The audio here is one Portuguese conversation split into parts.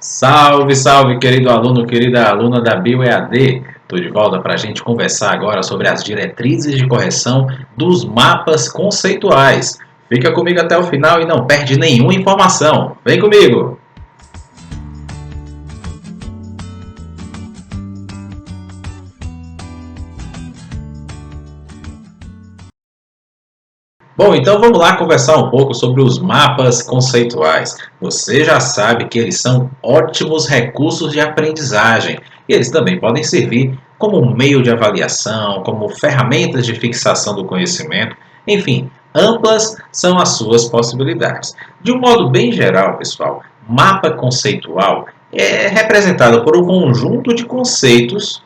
Salve, salve, querido aluno, querida aluna da BioEAD. Estou de volta para a gente conversar agora sobre as diretrizes de correção dos mapas conceituais. Fica comigo até o final e não perde nenhuma informação. Vem comigo! Bom, então vamos lá conversar um pouco sobre os mapas conceituais. Você já sabe que eles são ótimos recursos de aprendizagem e eles também podem servir como um meio de avaliação, como ferramentas de fixação do conhecimento, enfim, amplas são as suas possibilidades. De um modo bem geral, pessoal, mapa conceitual é representado por um conjunto de conceitos,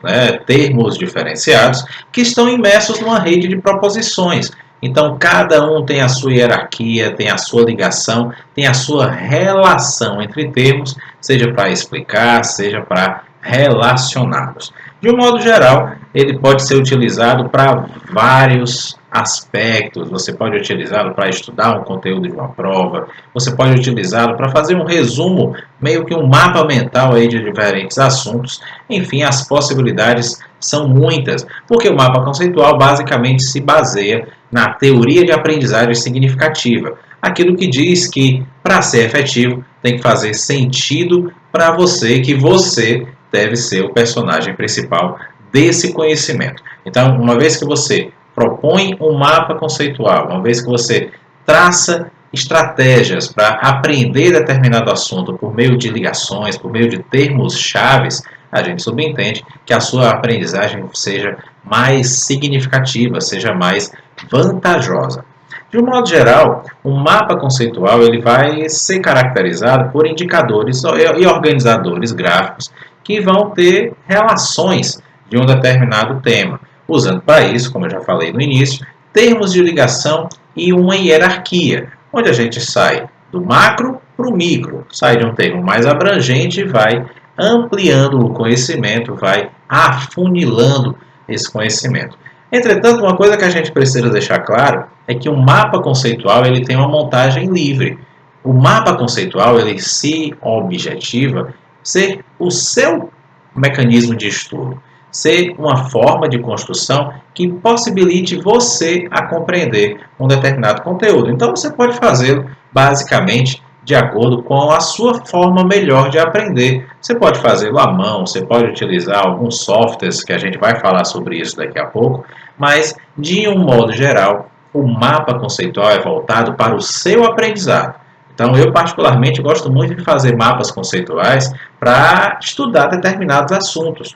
termos diferenciados, que estão imersos numa rede de proposições. Então, cada um tem a sua hierarquia, tem a sua ligação, tem a sua relação entre termos, seja para explicar, seja para relacioná-los. De um modo geral, ele pode ser utilizado para vários aspectos. Você pode utilizá-lo para estudar um conteúdo de uma prova, você pode utilizá-lo para fazer um resumo, meio que um mapa mental aí de diferentes assuntos. Enfim, as possibilidades são muitas, porque o mapa conceitual basicamente se baseia na teoria de aprendizagem significativa. Aquilo que diz que, para ser efetivo, tem que fazer sentido para você, que você deve ser o personagem principal desse conhecimento. Então, uma vez que você propõe um mapa conceitual, uma vez que você traça estratégias para aprender determinado assunto por meio de ligações, por meio de termos chaves, a gente subentende que a sua aprendizagem seja mais significativa, seja mais vantajosa. De um modo geral, o mapa conceitual ele vai ser caracterizado por indicadores e organizadores gráficos que vão ter relações de um determinado tema, usando para isso, como eu já falei no início, termos de ligação e uma hierarquia, onde a gente sai do macro para o micro, sai de um termo mais abrangente e vai ampliando o conhecimento, vai afunilando esse conhecimento. Entretanto, uma coisa que a gente precisa deixar claro é que o mapa conceitual ele tem uma montagem livre. O mapa conceitual ele se objetiva ser o seu mecanismo de estudo, ser uma forma de construção que possibilite você a compreender um determinado conteúdo. Então, você pode fazê-lo basicamente de acordo com a sua forma melhor de aprender. Você pode fazê-lo à mão, você pode utilizar alguns softwares, que a gente vai falar sobre isso daqui a pouco, mas, de um modo geral, o mapa conceitual é voltado para o seu aprendizado. Então, eu particularmente gosto muito de fazer mapas conceituais para estudar determinados assuntos.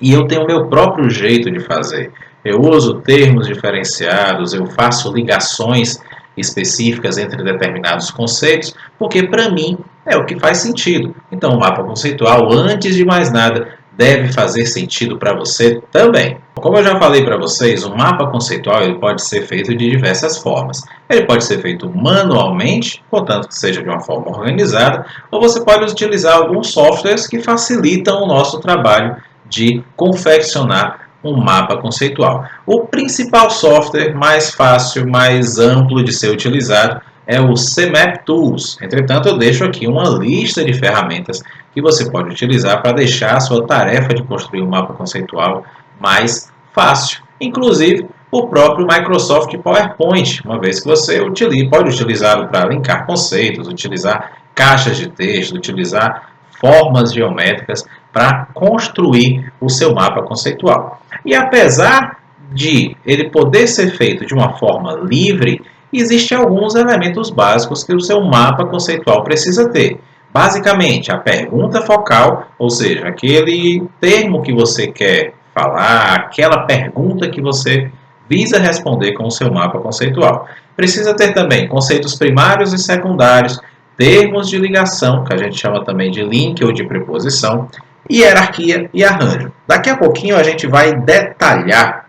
E eu tenho o meu próprio jeito de fazer. Eu uso termos diferenciados, eu faço ligações específicas entre determinados conceitos, porque para mim é o que faz sentido. Então, o mapa conceitual, antes de mais nada, deve fazer sentido para você também. Como eu já falei para vocês, o mapa conceitual ele pode ser feito de diversas formas. Ele pode ser feito manualmente, contanto que seja de uma forma organizada, ou você pode utilizar alguns softwares que facilitam o nosso trabalho de confeccionar um mapa conceitual. O principal software mais fácil, mais amplo de ser utilizado é o CMap Tools. Entretanto, eu deixo aqui uma lista de ferramentas que você pode utilizar para deixar a sua tarefa de construir um mapa conceitual mais fácil. Inclusive, o próprio Microsoft PowerPoint, uma vez que você pode utilizá-lo para linkar conceitos, utilizar caixas de texto, utilizar formas geométricas para construir o seu mapa conceitual. E apesar de ele poder ser feito de uma forma livre, existem alguns elementos básicos que o seu mapa conceitual precisa ter. Basicamente, a pergunta focal, ou seja, aquele termo que você quer falar, aquela pergunta que você visa responder com o seu mapa conceitual. Precisa ter também conceitos primários e secundários, termos de ligação, que a gente chama também de link ou de preposição, hierarquia e arranjo. Daqui a pouquinho a gente vai detalhar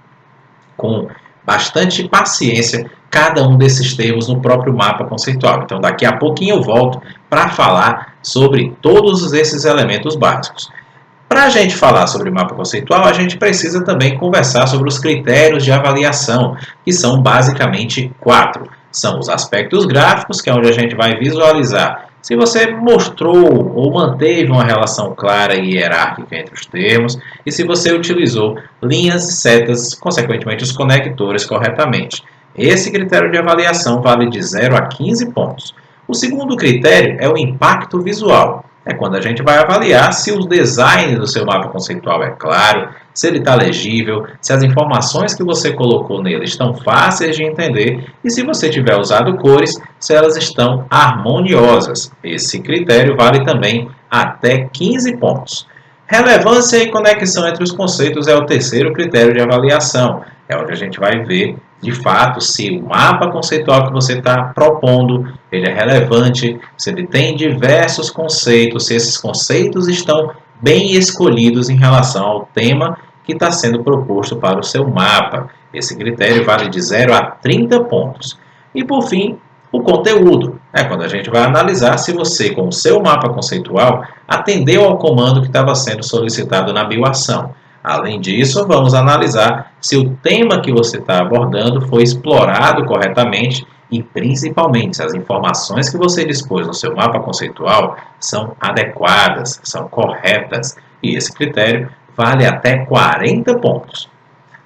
com bastante paciência cada um desses termos no próprio mapa conceitual. Então daqui a pouquinho eu volto para falar sobre todos esses elementos básicos. Para a gente falar sobre mapa conceitual, a gente precisa também conversar sobre os critérios de avaliação, que são basicamente 4. São os aspectos gráficos, que é onde a gente vai visualizar se você mostrou ou manteve uma relação clara e hierárquica entre os termos e se você utilizou linhas e setas, consequentemente os conectores, corretamente. Esse critério de avaliação vale de 0 a 15 pontos. O segundo critério é o impacto visual. É quando a gente vai avaliar se o design do seu mapa conceitual é claro, se ele está legível, se as informações que você colocou nele estão fáceis de entender e se você tiver usado cores, se elas estão harmoniosas. Esse critério vale também até 15 pontos. Relevância e conexão entre os conceitos é o terceiro critério de avaliação. É onde a gente vai ver, de fato, se o mapa conceitual que você está propondo ele é relevante, se ele tem diversos conceitos, se esses conceitos estão bem escolhidos em relação ao tema que está sendo proposto para o seu mapa. Esse critério vale de 0 a 30 pontos. E, por fim, o conteúdo. É quando a gente vai analisar se você, com o seu mapa conceitual, atendeu ao comando que estava sendo solicitado na bioação. Além disso, vamos analisar se o tema que você está abordando foi explorado corretamente e, principalmente, se as informações que você dispôs no seu mapa conceitual são adequadas, são corretas. E esse critério vale até 40 pontos.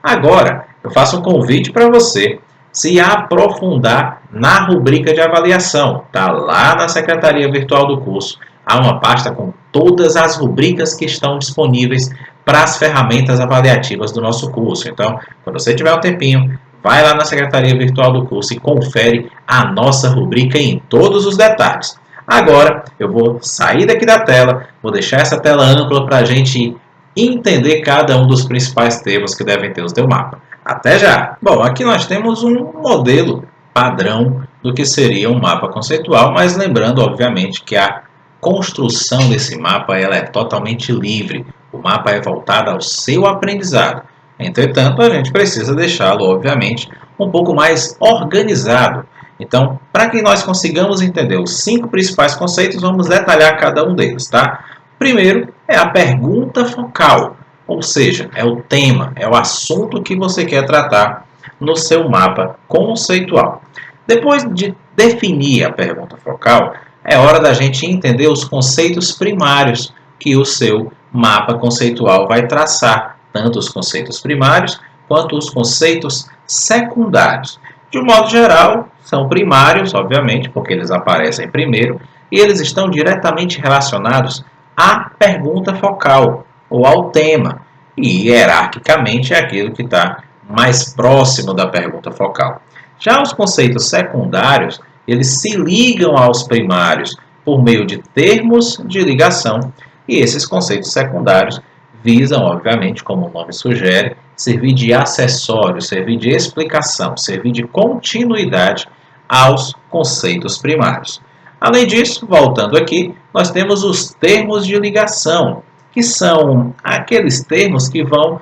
Agora, eu faço um convite para você se aprofundar na rubrica de avaliação. Está lá na Secretaria Virtual do curso. Há uma pasta com todas as rubricas que estão disponíveis para as ferramentas avaliativas do nosso curso. Então, quando você tiver um tempinho, vai lá na Secretaria Virtual do curso e confere a nossa rubrica em todos os detalhes. Agora, eu vou sair daqui da tela, vou deixar essa tela ampla para a gente entender cada um dos principais termos que devem ter no seu mapa. Até já! Bom, aqui nós temos um modelo padrão do que seria um mapa conceitual, mas lembrando, obviamente, que a construção desse mapa ela é totalmente livre. O mapa é voltado ao seu aprendizado. Entretanto, a gente precisa deixá-lo, obviamente, um pouco mais organizado. Então, para que nós consigamos entender os 5 principais conceitos, vamos detalhar cada um deles, tá? Primeiro é a pergunta focal, ou seja, é o tema, é o assunto que você quer tratar no seu mapa conceitual. Depois de definir a pergunta focal, é hora da gente entender os conceitos primários que o seu mapa conceitual vai traçar, tanto os conceitos primários quanto os conceitos secundários. De um modo geral, são primários, obviamente, porque eles aparecem primeiro, e eles estão diretamente relacionados à pergunta focal, ou ao tema, e hierarquicamente é aquilo que está mais próximo da pergunta focal. Já os conceitos secundários, eles se ligam aos primários por meio de termos de ligação, e esses conceitos secundários visam, obviamente, como o nome sugere, servir de acessório, servir de explicação, servir de continuidade aos conceitos primários. Além disso, voltando aqui, nós temos os termos de ligação, que são aqueles termos que vão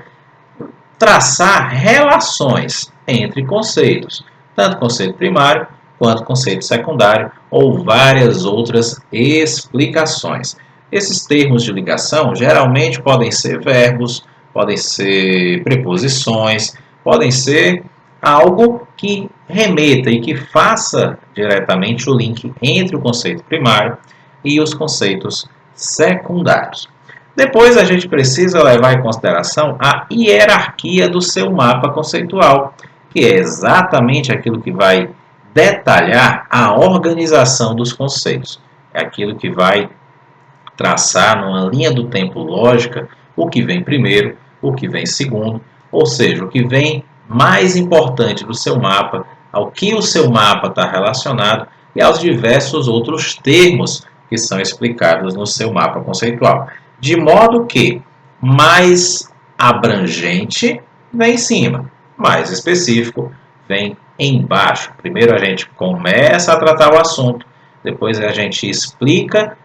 traçar relações entre conceitos, tanto conceito primário quanto conceito secundário ou várias outras explicações. Esses termos de ligação geralmente podem ser verbos, podem ser preposições, podem ser algo que remeta e que faça diretamente o link entre o conceito primário e os conceitos secundários. Depois a gente precisa levar em consideração a hierarquia do seu mapa conceitual, que é exatamente aquilo que vai detalhar a organização dos conceitos. É aquilo que vai traçar numa linha do tempo lógica o que vem primeiro, o que vem segundo, ou seja, o que vem mais importante do seu mapa, ao que o seu mapa está relacionado e aos diversos outros termos que são explicados no seu mapa conceitual. De modo que mais abrangente vem em cima, mais específico vem embaixo. Primeiro a gente começa a tratar o assunto, depois a gente explica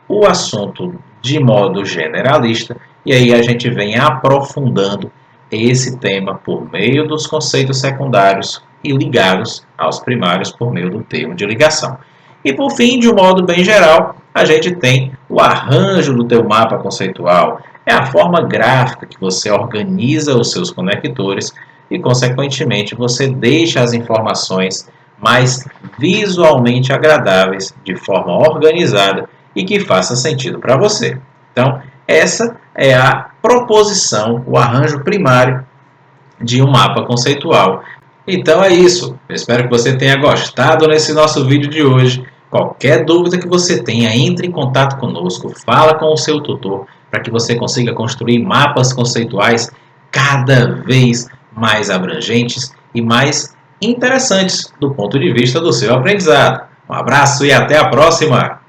o assunto de modo generalista e aí a gente vem aprofundando esse tema por meio dos conceitos secundários e ligados aos primários por meio do termo de ligação. E por fim, de um modo bem geral, a gente tem o arranjo do teu mapa conceitual. É a forma gráfica que você organiza os seus conectores e, consequentemente, você deixa as informações mas visualmente agradáveis, de forma organizada e que faça sentido para você. Então, essa é a proposição, o arranjo primário de um mapa conceitual. Então é isso. Eu espero que você tenha gostado nesse nosso vídeo de hoje. Qualquer dúvida que você tenha, entre em contato conosco, fala com o seu tutor para que você consiga construir mapas conceituais cada vez mais abrangentes e mais interessantes do ponto de vista do seu aprendizado. Um abraço e até a próxima!